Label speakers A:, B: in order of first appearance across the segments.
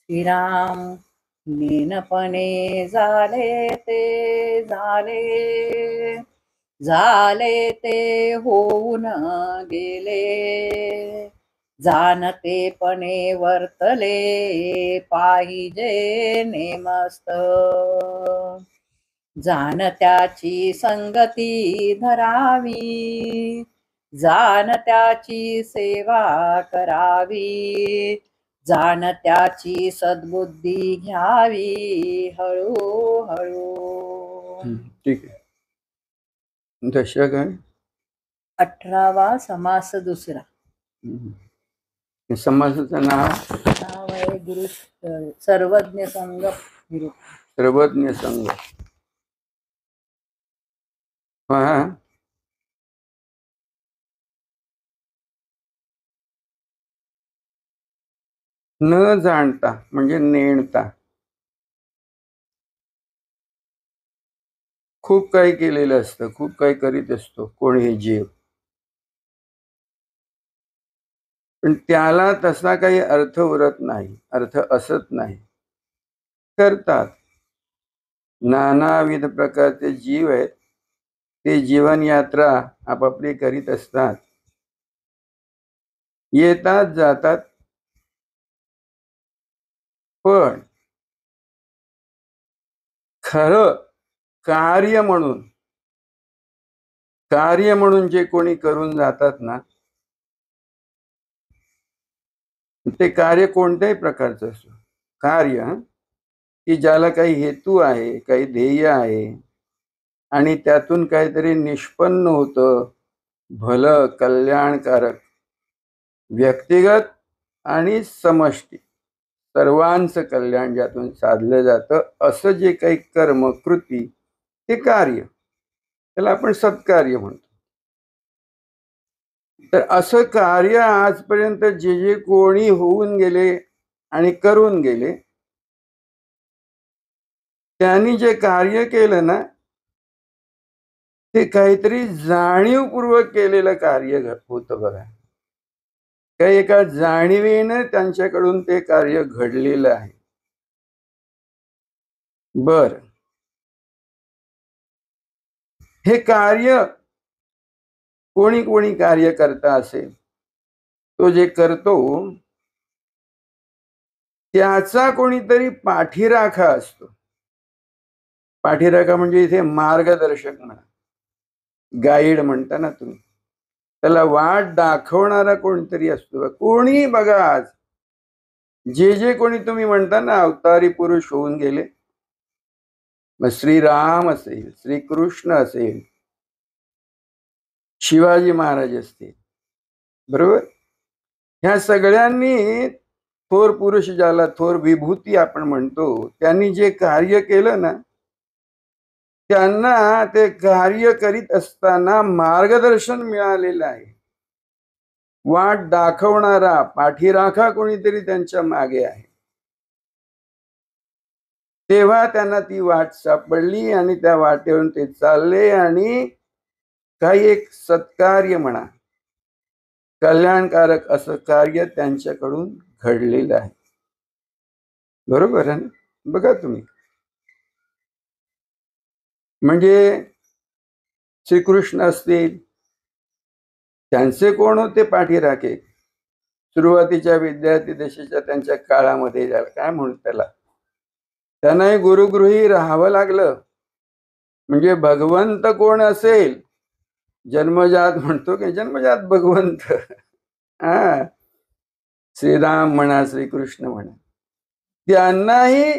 A: श्रीराम नेनपणे झाले ते होऊन गेले, जाणतेपणे वर्तले पाहिजे नेमस्त, जाणत्याची संगती धरावी, जाणत्याची सेवा करावी, जाणत्याची सद्बुद्धी घ्यावी हळूहळू.
B: ठीक आहे. दशक आहे
A: 18वा समास दुसरा.
B: समासाचं नाव
A: आहे गुरु सर्वज्ञ संघ गुरु.
B: सर्वज्ञ संघ. न जाणता म्हणजे नेणता, खूप काही केलेलं असतं, खूप काही करीत असतो कोणी जीव, पण त्याला तसा काही अर्थ उरत नाही, अर्थ असत नाही. करतात नानाविध प्रकारचे जीव आहेत, ते जीवन यात्रा आपापली करीत असतात, येतात जातात, पण खरं कार्य म्हणून जे कोणी करून जातात ना, ते कार्य कोणत्याही प्रकारचं असो, कार्य की ज्याला काही हेतू आहे, काही ध्येय आहे आणि त्यातून काहीतरी निष्पन्न होतं, भलं कल्याणकारक, व्यक्तिगत आणि समष्टी सर्वांचं कल्याण ज्यातून साधलं जातं, असं जे काही कर्म कृती ते कार्य, त्याला आपण सत्कार्य म्हणतो. तर असं कार्य आजपर्यंत जे जे कोणी होऊन गेले आणि करून गेले, त्यांनी जे कार्य केलं ना, ते काहीतरी जाणीवपूर्वक केलेलं कार्य होतं बघा. काही एका जाणीवेनं त्यांच्याकडून ते कार्य घडलेलं आहे. बर, हे कार्य कोणी कोणी कार्य करता असेल, तो जे करतो त्याचा कोणीतरी पाठीराखा असतो. पाठीराखा म्हणजे इथे मार्गदर्शक म्हणा, गाईड म्हणता ना तुम्ही, त्याला वाट दाखवणारा कोणतरी असतो. कोणी बघा, आज जे जे कोणी तुम्ही म्हणता ना अवतारी पुरुष होऊन गेले, मग श्रीराम असेल, श्रीकृष्ण असेल, शिवाजी महाराज असतील, बरोबर, ह्या सगळ्यांनी थोर पुरुष, ज्याला थोर विभूती आपण म्हणतो, त्यांनी जे कार्य केलं ना, त्यांना ते कार्य करीत असताना मार्गदर्शन मिळालेलं आहे. वाट दाखवणारा पाठीराखा कोणीतरी त्यांच्या मागे आहे. तेव्हा त्यांना ती वाट सापडली आणि त्या वाटेवरून ते चालले आणि काही एक सत्कार्य म्हणा, कल्याणकारक असं कार्य त्यांच्याकडून घडलेलं आहे. बरोबर आहे ना? बघा तुम्ही, म्हणजे श्रीकृष्ण असतील, त्यांचे कोण होते पाठीराखे? सुरुवातीच्या विद्यार्थी दशेच्या त्यांच्या काळामध्ये, काय म्हणू त्याला, त्यांनाही गुरुगृही राहावं लागलं. म्हणजे भगवंत कोण असेल, जन्मजात म्हणतो की जन्मजात भगवंत, श्रीराम म्हणा, श्रीकृष्ण म्हणा, त्यांनाही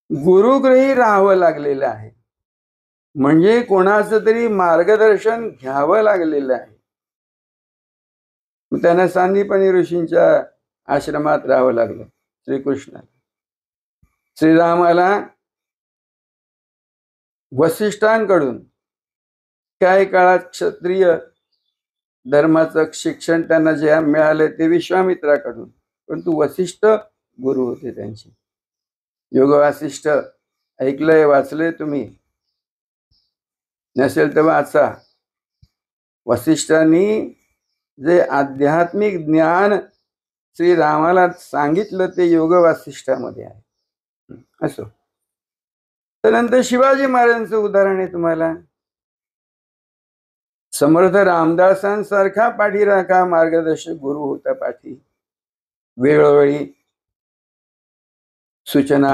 B: गुरुगृही राहावं लागलेलं आहे. म्हणजे कोणाचं तरी मार्गदर्शन घ्यावं लागलेलं आहे. त्यांना सांदीपनी ऋषींच्या आश्रमात राहावं लागलं श्रीकृष्णाला. श्रीरामाला वसिष्ठांकडून काही काळात क्षत्रिय धर्माचं शिक्षण त्यांना जे मिळाले ते विश्वामित्राकडून, परंतु वसिष्ठ गुरु होते त्यांचे. योग वासिष्ठ ऐकलंय, वाचलंय तुम्ही, नसेल तर वाचा. वसिष्ठांनी जे आध्यात्मिक ज्ञान श्रीरामाला सांगितलं ते योग वासिष्ठामध्ये आहे. असो. त्यानंतर शिवाजी महाराजांचं उदाहरण आहे तुम्हाला. समर्थ रामदासांसारखा पाठीराखा मार्गदर्शक गुरु होता पाठी. वेळोवेळी सूचना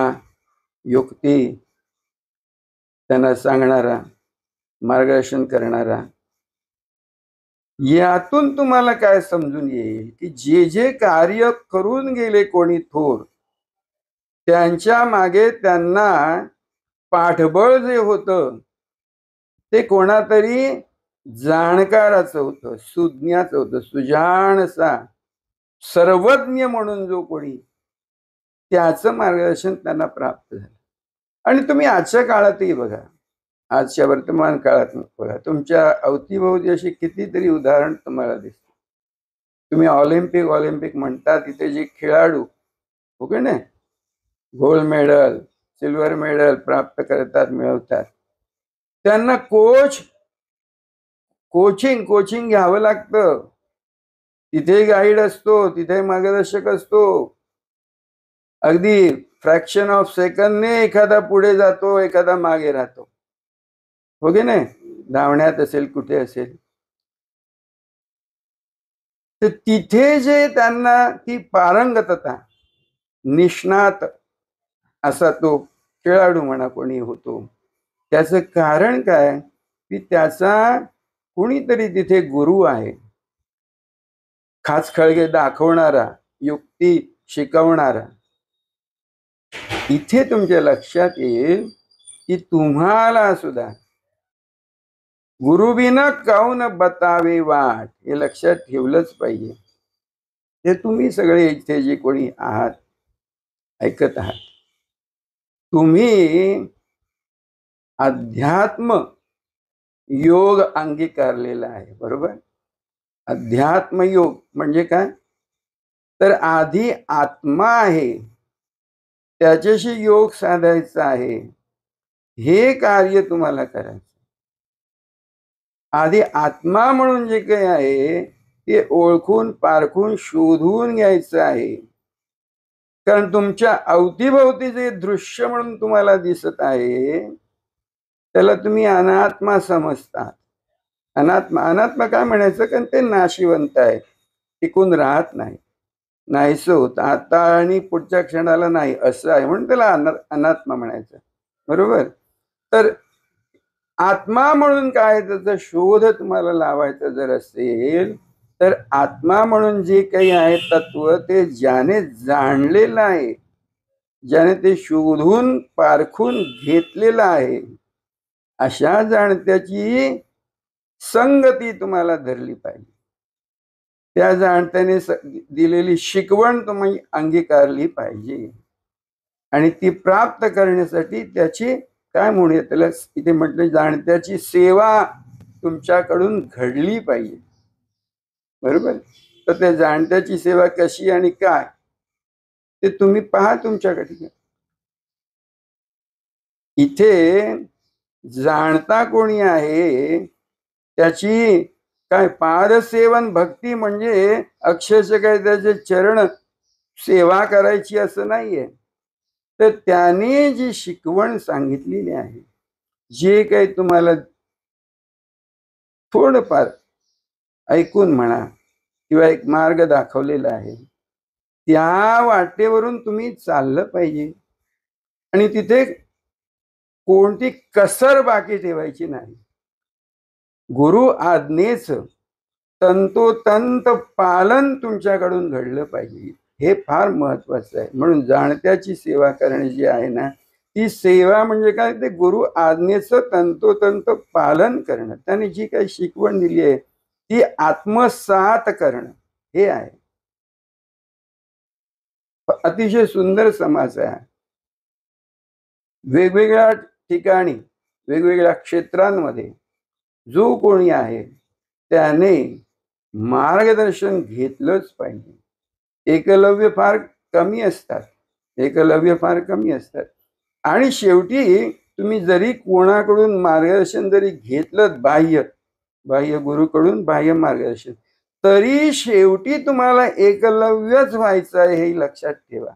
B: युक्ती त्यांना सांगणारा, मार्गदर्शन करणारा. यातून तुम्हाला काय समजून येईल की जे जे कार्य करून गेले कोणी थोर, त्यांच्या मागे त्यांना पाठबळ जे होतं ते कोणातरी जाणकाराचं होतं, सुज्ञाचं होतं, सुजाणसा सर्वज्ञ म्हणून जो कोणी, त्याचं मार्गदर्शन त्यांना प्राप्त झालं. आणि तुम्ही आजच्या काळातही बघा, आजच्या वर्तमान काळात बघा, तुमच्या अवतीभोवती अशी कितीतरी उदाहरण तुम्हाला दिसतात. तुम्ही ऑलिम्पिक म्हणता, तिथे जे खेळाडू हो की नाही, गोल्ड मेडल सिल्वर मेडल प्राप्त करतात, मिळवतात, त्यांना कोचिंग घ्यावं लागतं. तिथे गाईड असतो, तिथे मार्गदर्शक असतो. अगदी फ्रॅक्शन ऑफ सेकंदने एखादा पुढे जातो, एखादा मागे राहतो, हो की नाही, धावण्यात असेल कुठे असेल. तर तिथे जे त्यांना ती पारंगतता, निष्णात असा तो खेळाडू म्हणा कोणी होतो, त्याचं कारण काय की त्याचा कोणीतरी तिथे गुरु आहे, खाचखळगे दाखवणारा, युक्ती शिकवणारा. इथे तुमच्या लक्षात येईल की तुम्हाला सुद्धा गुरुबिना काऊन बतावे वाट, हे लक्षात ठेवलंच पाहिजे. ते तुम्ही सगळे इथे जे कोणी आहात, ऐकत आहात, तुम्ही अध्यात्म योग अंगीकारलेला आहे, बरोबर. अध्यात्म योग म्हणजे काय, तर आधी आत्मा आहे, त्याच्याशी योग साधायचा आहे, हे कार्य तुम्हाला करायचं. आधी आत्मा म्हणून जे काही आहे ते ओळखून पारखून शोधून घ्यायचं आहे. कारण तुमच्या अवतीभोवती जे दृश्य म्हणून तुम्हाला दिसत आहे त्याला तुम्ही अनात्मा समजता. अनात्मा काय म्हणायचं, कारण ते नाशिवंत आहे, टिकून राहत नाही, नाहीसं होत, आता आणि पुढच्या क्षणाला नाही, असं आहे, म्हणून त्याला अनात्मा म्हणायचं, बरोबर. तर आत्मा म्हणून काय, त्याचा शोध तुम्हाला लावायचा जर असेल तर आत्मा म्हणून जे काही आहे तत्व, ते ज्याने जाणलेलं आहे, ज्याने ते शोधून पारखून घेतलेलं आहे, अशा जाणत्याची संगती तुम्हाला धरली पाहिजे. त्या जाणत्याने दिलेली शिकवण तुम्ही अंगीकारली पाहिजे. आणि ती प्राप्त करण्यासाठी त्याची काय म्हणूया त्याला, इथे म्हटलं जाणत्याची सेवा तुमच्याकडून घडली पाहिजे, बरोबर. तर त्या जाणत्याची सेवा कशी आणि काय ते तुम्ही पहा तुमच्याकडे. इथे जाणता कोणी आहे त्याची काय पादसेवन भक्ती म्हणजे अक्षरशः काय त्याचे चरण सेवा करायची असं नाहीये. तर त्याने जी शिकवण सांगितलेली आहे, जे काही तुम्हाला थोडंफार ऐकून म्हणा किंवा एक मार्ग दाखवलेला आहे, त्या वाटेवरून तुम्ही चाललं पाहिजे. आणि तिथे कोणती कसर बाकी ठेवायची नाही. गुरु आज्ञेचं तंतोतंत पालन तुमच्याकडून घडलं पाहिजे, हे फार महत्वाचं आहे. म्हणून जाणत्याची सेवा करणे जी आहे ना, ती सेवा म्हणजे काय, ते गुरु आज्ञेचं तंतोतंत पालन करणं, त्याने जी काही शिकवण दिली आहे ती आत्मसात करणं, हे आहे. अतिशय सुंदर समाज आहे. वेगवेगळ्या ठिकाणी वेगवेगळ्या क्षेत्रांमध्ये जो कोणी आहे त्याने मार्गदर्शन घेतलंच पाहिजे. एकलव्य फार कमी असतात. आणि शेवटी तुम्ही जरी कोणाकडून मार्गदर्शन जरी घेतलं, बाह्य गुरुकडून बाह्य मार्गदर्शन, तरी शेवटी तुम्हाला एकलव्यच व्हायचं आहे हे लक्षात ठेवा.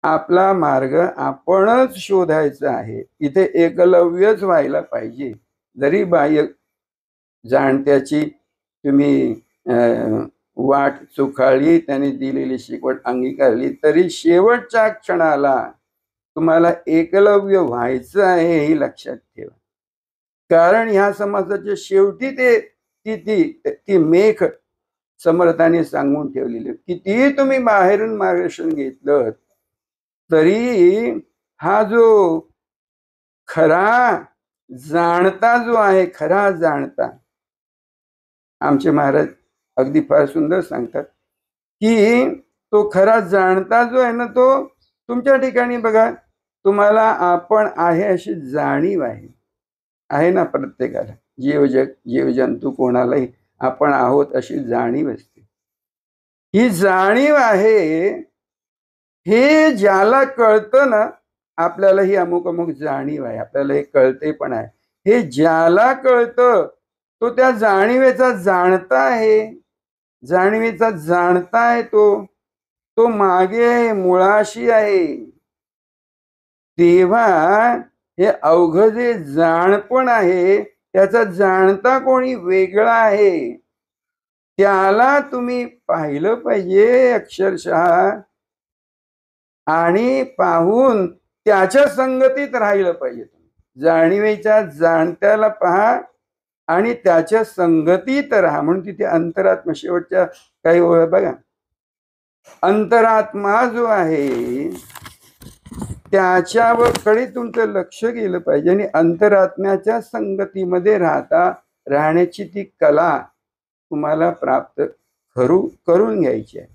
B: आपला मार्ग आपणच शोधायचा आहे. इथे एकलव्यच व्हायला पाहिजे. जरी बाह्य जाणत्याची तुम्ही वाट चुकाळली, त्याने दिलेली शिकवण अंगीकारली, तरी शेवटच्या क्षणाला तुम्हाला एकलव्य व्हायचं आहे हे लक्षात ठेवा. कारण ह्या समाजाच्या शेवटी ती मेख समर्थाने सांगून ठेवलेली. कितीही तुम्ही बाहेरून मार्गदर्शन घेतलं तरी हा जो खरा जाणता जो आहे, खरा जाणता, आमचे महाराज अगदी फार सुंदर सांगतात की तो खरा जाणता जो आहे ना, तो तुमच्या ठिकाणी बघा, तुम्हाला आपण आहे अशी जाणीव आहे ना प्रत्येकाला. जीवजंतू कोणालाही आपण आहोत अशी जाणीव असते. ही जाणीव आहे, हे ज्याला कळतं ना, आपल्याला ही अमुक अमुक जाणीव आहे, आपल्याला हे कळते पण आहे, हे ज्याला कळतं तो त्या जाणीवेचा जाणता आहे. जाणीवेचा जाणता आहे तो मागे आहे, मुळाशी आहे. तेव्हा हे अवघं जे जाणपण आहे त्याचा जाणता कोणी वेगळा आहे, त्याला तुम्ही पाहिलं पाहिजे अक्षरशः, आणि पाहून त्याच्या संगतीत राहिलं पाहिजे. जाणीवेच्या जाणत्याला पहा आणि त्याच्या संगतीत राहा. म्हणून तिथे अंतरात्मा, शेवटच्या काही ओळ बघा, अंतरात्मा जो आहे त्याच्याकडे तुमचं लक्ष गेलं पाहिजे आणि अंतरात्म्याच्या संगतीमध्ये राहण्याची ती कला तुम्हाला प्राप्त करून घ्यायची आहे.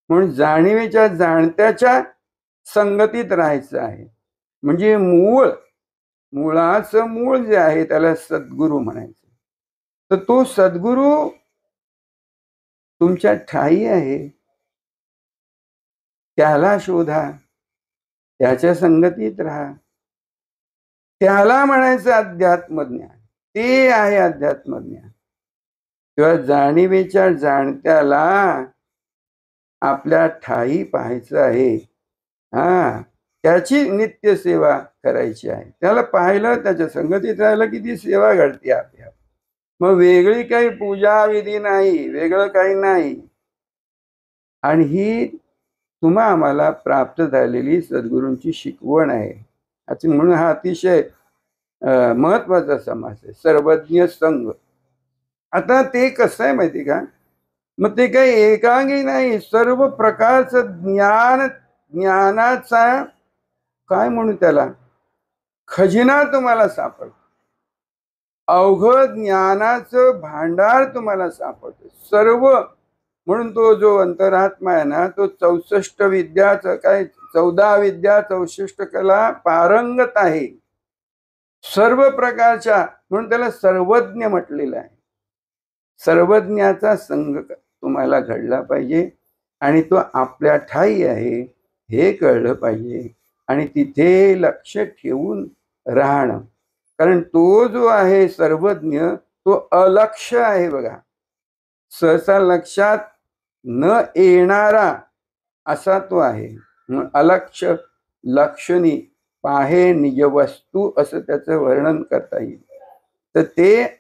B: म्हणून जाणीवेच्या जाणत्याच्या संगतीत राहायचं आहे. म्हणजे मुळाचं मूळ जे आहे त्याला सद्गुरू म्हणायचं. तर तो सद्गुरू तुमच्या ठाई आहे, त्याला शोधा, त्याच्या संगतीत राहा. त्याला म्हणायचं अध्यात्मज्ञान. ते आहे अध्यात्मज्ञान. किंवा जाणीवेच्या जाणत्याला आपल्या ठाई पाहायचं आहे. त्याची नित्य सेवा करायची आहे. त्याला पाहिलं, त्याच्या संगतीत राहिलं की ती सेवा घडते आपल्या. मग वेगळी काही पूजा विधी नाही, वेगळं काही नाही. आणि ही आम्हाला प्राप्त झालेली सद्गुरूंची शिकवण आहे. म्हणून हा अतिशय महत्वाचा समास आहे, सर्वज्ञ संघ. आता ते कसं आहे माहिती का, मग ते काही एकांगी नाही, सर्व प्रकारचं ज्ञानाचा काय म्हणू त्याला, खजिना तुम्हाला सापडतो. अवघड ज्ञानाचं भांडार तुम्हाला सापडतं सर्व. म्हणून तो जो अंतरात्मा आहे ना, तो 64 विद्याचं काय 14 विद्या 64 कला पारंगत आहे सर्व प्रकारच्या. म्हणून त्याला सर्वज्ञ म्हटलेलं आहे. सर्वज्ञाचा संग तुम्हाला घडला पाहिजे आणि तो आपल्या ठाई आहे हे कळलं पाहिजे आणि तिथे लक्ष ठेवून राहणं. कारण तो जो आहे सर्वज्ञ तो अलक्ष्य आहे बघा, सहसा लक्षात न येणारा असा तो आहे. अलक्ष्य लक्षणी पाहे निज वस्तू असं त्याचं वर्णन करता येईल. तर ते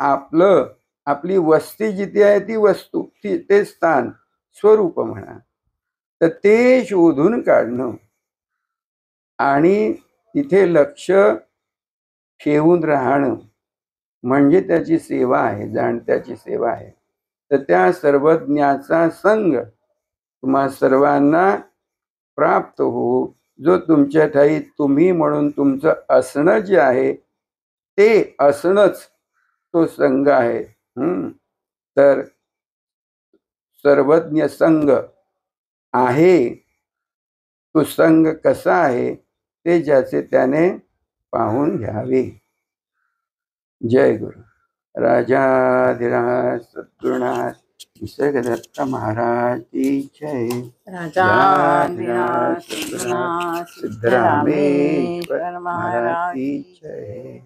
B: आपली वस्ती जिथे आहे ती वस्तू, ते स्थान, स्वरूप म्हणा, तर ते शोधून काढणं आणि तिथे लक्ष ठेवून राहणं म्हणजे त्याची सेवा आहे, जाणत्याची सेवा आहे. तर त्या सर्वज्ञाचा संग तुम्हा सर्वांना प्राप्त हो, जो तुमच्या ठाई तुम्ही म्हणून तुमचं असणं जे आहे ते असणंच तो संग आहे. तर सर्वज्ञ संग आहे, तो संग कसा आहे ते ज्याचे त्याने पाहून घ्यावे. जय गुरु. राजाधिराज सद्गुरुनाथ निसर्गदत्त महाराज की जय.
A: राजाधिराज सद्गुरुनाथ
B: सिद्धरामेश्वर महाराज की जय.